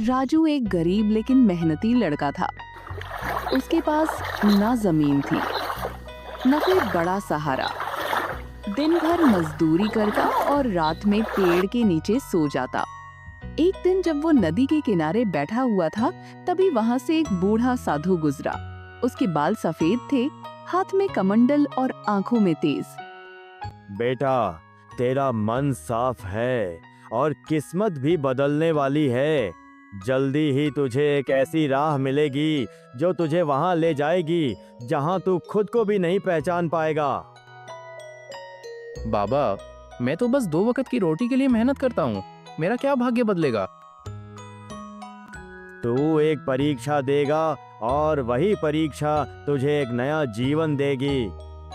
राजू एक गरीब लेकिन मेहनती लड़का था। उसके पास ना जमीन थी, न कोई बड़ा सहारा। दिन भर मजदूरी करता और रात में पेड़ के नीचे सो जाता। एक दिन जब वो नदी के किनारे बैठा हुआ था, तभी वहां से एक बूढ़ा साधु गुजरा। उसके बाल सफेद थे, हाथ में कमंडल और आंखों में तेज। बेटा, तेरा मन साफ है और किस्मत भी बदलने वाली है। जल्दी ही तुझे एक ऐसी राह मिलेगी जो तुझे वहां ले जाएगी जहां तू खुद को भी नहीं पहचान पाएगा। बाबा, मैं तो बस 2 वक्त की रोटी के लिए मेहनत करता हूँ। मेरा क्या भाग्य बदलेगा? तू एक परीक्षा देगा और वही परीक्षा तुझे एक नया जीवन देगी।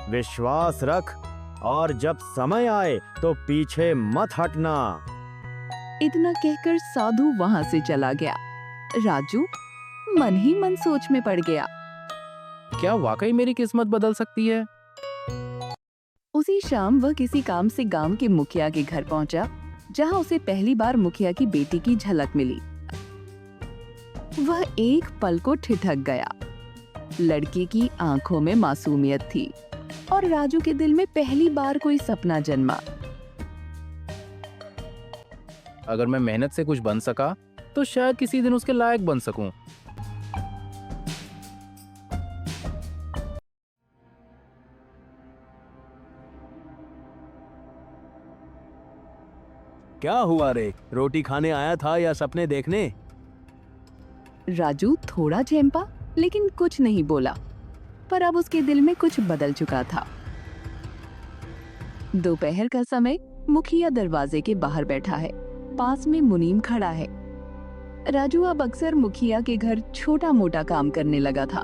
विश्वास रख और जब समय आए तो पीछे मत हटना। इतना कहकर साधु वहां से चला गया। राजू मन ही मन सोच में पड़ गया। क्या वाकई मेरी किस्मत बदल सकती है? उसी शाम वह किसी काम से गांव के मुखिया के घर पहुंचा, जहां उसे पहली बार मुखिया की बेटी की झलक मिली। वह एक पल को ठिठक गया। लड़की की आंखों में मासूमियत थी और राजू के दिल में पहली बार कोई सपना जन्मा। अगर मैं मेहनत से कुछ बन सका तो शायद किसी दिन उसके लायक बन सकूं। क्या हुआ रे? रोटी खाने आया था या सपने देखने? राजू थोड़ा झेंपा लेकिन कुछ नहीं बोला, पर अब उसके दिल में कुछ बदल चुका था। दोपहर का समय, मुखिया दरवाजे के बाहर बैठा है। पास में मुनीम खड़ा है। राजू अब अक्सर मुखिया के घर छोटा मोटा काम करने लगा था।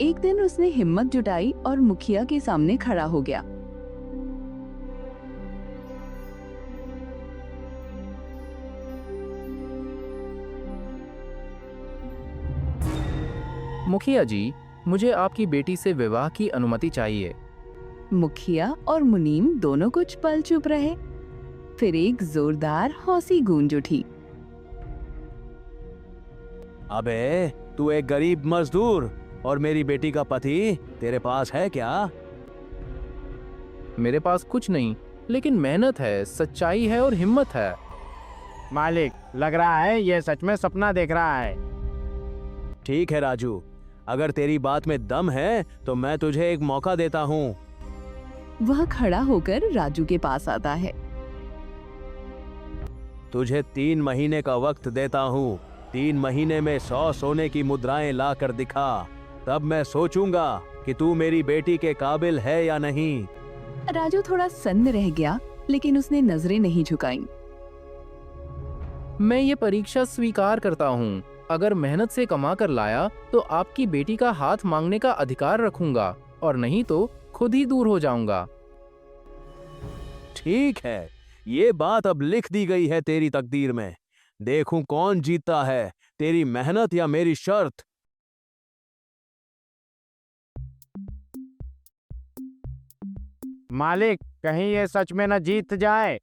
एक दिन उसने हिम्मत जुटाई और मुखिया के सामने खड़ा हो गया। मुखिया जी, मुझे आपकी बेटी से विवाह की अनुमति चाहिए। मुखिया और मुनीम दोनों कुछ पल चुप रहे। फिर एक जोरदार हौसी गूंज उठी। अबे, तू एक गरीब मजदूर और मेरी बेटी का पति, तेरे पास है क्या? मेरे पास कुछ नहीं, लेकिन मेहनत है, सच्चाई है और हिम्मत है। मालिक, लग रहा है ये सच में सपना देख रहा है। ठीक है राजू, अगर तेरी बात में दम है तो मैं तुझे एक मौका देता हूँ। वह खड़ा होकर राजू के पास आता है। तुझे 3 महीने का वक्त देता हूँ। 3 महीने में 100 सोने की मुद्राएं ला कर दिखा, तब मैं सोचूंगा कि तू मेरी बेटी के काबिल है या नहीं। राजू थोड़ा सन्न रह गया, लेकिन उसने नजरें नहीं झुकाईं। मैं ये परीक्षा स्वीकार करता हूँ। अगर मेहनत से कमा कर लाया तो आपकी बेटी का हाथ मांगने का अधिकार रखूंगा, और नहीं तो खुद ही दूर हो जाऊंगा। ठीक है, ये बात अब लिख दी गई है तेरी तकदीर में। देखूं कौन जीतता है, तेरी मेहनत या मेरी शर्त। मालिक, कहीं ये सच में न जीत जाए।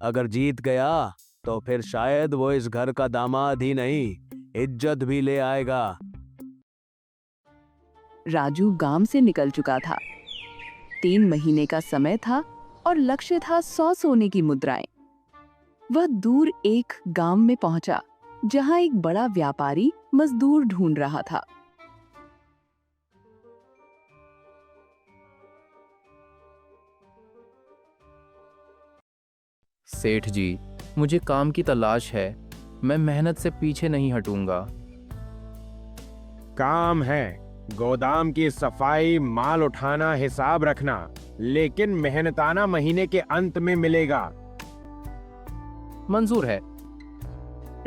अगर जीत गया तो फिर शायद वो इस घर का दामाद ही नहीं, इज्जत भी ले आएगा। राजू गांव से निकल चुका था। 3 महीने का समय था और लक्ष्य था 100 सोने की मुद्राएं। वह दूर एक गांव में पहुंचा, जहां एक बड़ा व्यापारी मजदूर ढूंढ रहा था। सेठ जी, मुझे काम की तलाश है। मैं मेहनत से पीछे नहीं हटूंगा। काम है, गोदाम की सफाई, माल उठाना, हिसाब रखना, लेकिन मेहनताना महीने के अंत में मिलेगा। मंजूर है।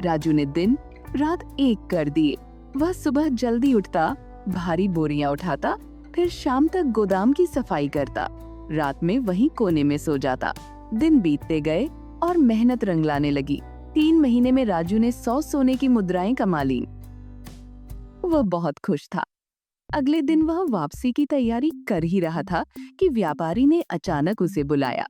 राजू ने दिन रात एक कर दिए। वह सुबह जल्दी उठता, भारी बोरियां उठाता, फिर शाम तक गोदाम की सफाई करता। रात में वहीं कोने में सो जाता। दिन बीतते गए और मेहनत रंग लाने लगी। 3 महीने में राजू ने 100 सोने की मुद्राएं कमा ली। वह बहुत खुश था। अगले दिन वह वापसी की तैयारी कर ही रहा था कि व्यापारी ने अचानक उसे बुलाया।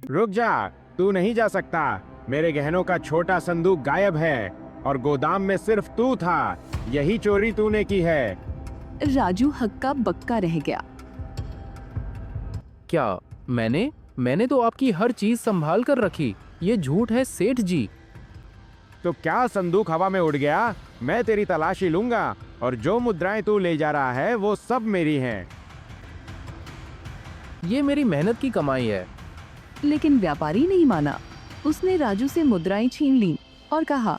रुक जा, तू नहीं जा सकता। मेरे गहनों का छोटा संदूक गायब है और गोदाम में सिर्फ तू था। यही चोरी तूने की है। राजू हक्का बक्का रह गया। क्या मैंने तो आपकी हर चीज संभाल कर रखी। ये झूठ है सेठ जी। तो क्या संदूक हवा में उड़ गया? मैं तेरी तलाशी लूंगा और जो मुद्राएं तू ले जा रहा है वो सब मेरी हैं। ये मेरी मेहनत की कमाई है। लेकिन व्यापारी नहीं माना। उसने राजू से मुद्राएं छीन ली और कहा,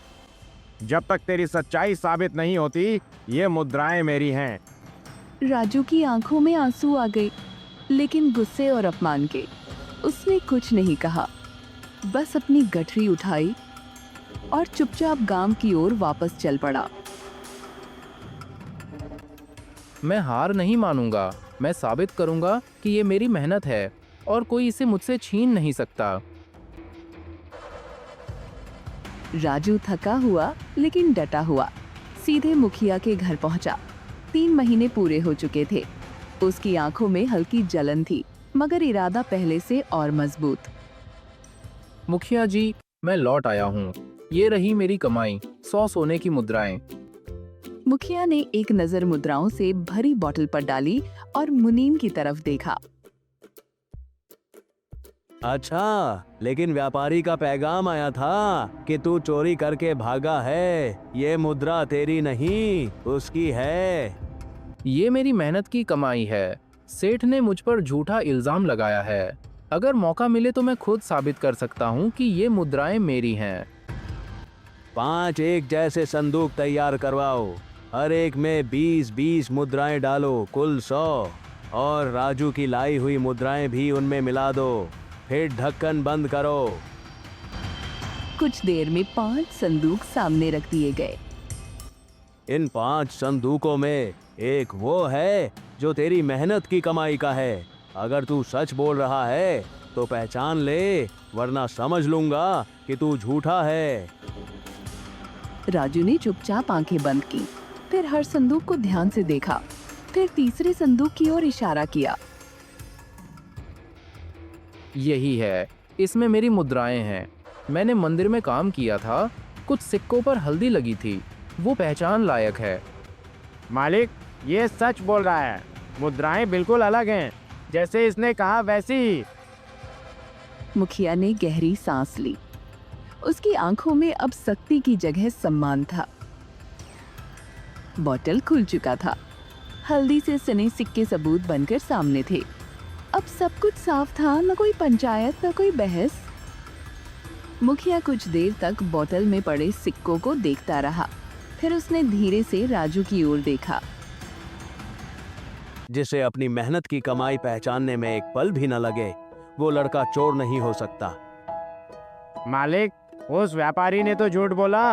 जब तक तेरी सच्चाई साबित नहीं होती, ये मुद्राएं मेरी हैं। राजू की आंखों में आंसू आ गए, लेकिन गुस्से और अपमान के। उसने कुछ नहीं कहा, बस अपनी गठरी उठाई और चुपचाप गांव की ओर वापस चल पड़ा। मैं हार नहीं मानूंगा। मैं साबित करूंगा कि ये मेरी मेहनत है और कोई इसे मुझसे छीन नहीं सकता। राजू थका हुआ लेकिन डटा हुआ सीधे मुखिया के घर पहुंचा। 3 महीने पूरे हो चुके थे। उसकी आंखों में हल्की जलन थी, मगर इरादा पहले से और मजबूत। मुखिया जी, मैं लौट आया हूँ। ये रही मेरी कमाई, 100 सोने की मुद्राएं। मुखिया ने एक नजर मुद्राओं से भरी बोतल पर डाली और मुनीम की तरफ देखा। अच्छा, लेकिन व्यापारी का पैगाम आया था कि तू चोरी करके भागा है। ये मुद्रा तेरी नहीं, उसकी है। ये मेरी मेहनत की कमाई है। सेठ ने मुझ पर झूठा इल्जाम लगाया है। अगर मौका मिले तो मैं खुद साबित कर सकता हूँ कि ये मुद्राएं मेरी हैं। 5 एक जैसे संदूक तैयार करवाओ। हर एक में 20-20 मुद्राएं डालो, कुल 100। और राजू की लाई हुई मुद्राएं भी उनमें मिला दो। फिर ढक्कन बंद करो। कुछ देर में 5 संदूक सामने रख दिए गए। इन 5 संदूकों में एक वो है जो तेरी मेहनत की कमाई का है। अगर तू सच बोल रहा है तो पहचान ले, वरना समझ लूंगा कि तू झूठा है। राजू ने चुपचाप आंखें बंद की, फिर हर संदूक को ध्यान से देखा, फिर तीसरे संदूक की ओर इशारा किया। यही है, इसमें मेरी मुद्राएं हैं। मैंने मंदिर में काम किया था, कुछ सिक्कों पर हल्दी लगी थी। वो पहचान लायक है। मालिक, ये सच बोल रहा है। मुद्राएं बिल्कुल अलग हैं, जैसे इसने कहा वैसी ही। मुखिया ने गहरी सांस ली। उसकी आंखों में अब सख्ती की जगह सम्मान था। बोतल खुल चुका था। हल्दी से सने सिक्के सबूत बनकर सामने थे। अब सब कुछ साफ था, न कोई पंचायत न कोई बहस। मुखिया कुछ देर तक बोतल में पड़े सिक्कों को देखता रहा, फिर उसने धीरे से राजू की ओर देखा। जिसे अपनी मेहनत की कमाई पहचानने में एक पल भी न लगे, वो लड़का चोर नहीं हो सकता। मालिक, उस व्यापारी ने तो झूठ बोला।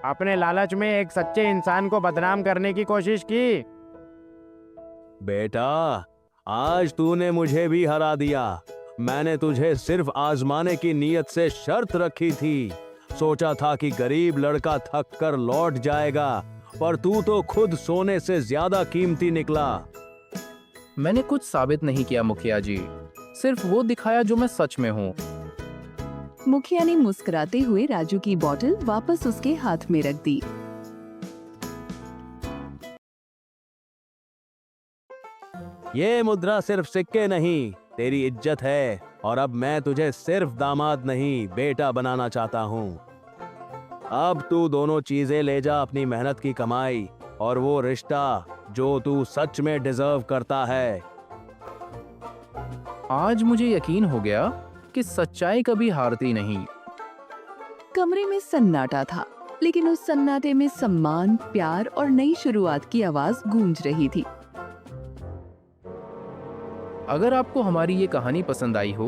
अपने लालच में एक सच्चे इंसान को बदनाम करने की कोशिश की। बेटा, आज तूने मुझे भी हरा दिया। मैंने तुझे सिर्फ आजमाने की नीयत से शर्त रखी थी। सोचा था कि गरीब लड़का थक कर लौट जाएगा, पर तू तो खुद सोने से ज्यादा कीमती निकला। मैंने कुछ साबित नहीं किया मुखिया जी, सिर्फ वो दिखाया जो मैं सच में हूँ। मुखिया ने मुस्कुराते हुए राजू की बोतल वापस उसके हाथ में रख दी। ये मुद्रा सिर्फ सिक्के नहीं, तेरी इज्जत है। और अब मैं तुझे सिर्फ दामाद नहीं, बेटा बनाना चाहता हूँ। अब तू दोनों चीजें ले जा, अपनी मेहनत की कमाई और वो रिश्ता जो तू सच में डिजर्व करता है। आज मुझे यकीन हो गया कि सच्चाई कभी हारती नहीं। कमरे में सन्नाटा था, लेकिन उस सन्नाटे में सम्मान, प्यार और नई शुरुआत की आवाज गूंज रही थी। अगर आपको हमारी ये कहानी पसंद आई हो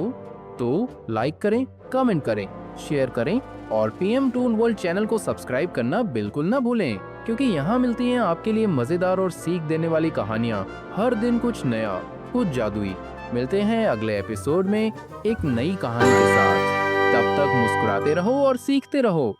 तो लाइक करें, कमेंट करें, शेयर करें और PM टून वर्ल्ड चैनल को सब्सक्राइब करना बिल्कुल ना भूलें, क्योंकि यहाँ मिलती हैं आपके लिए मजेदार और सीख देने वाली कहानियाँ। हर दिन कुछ नया, कुछ जादुई। मिलते हैं अगले एपिसोड में एक नई कहानी के साथ। तब तक मुस्कुराते रहो और सीखते रहो।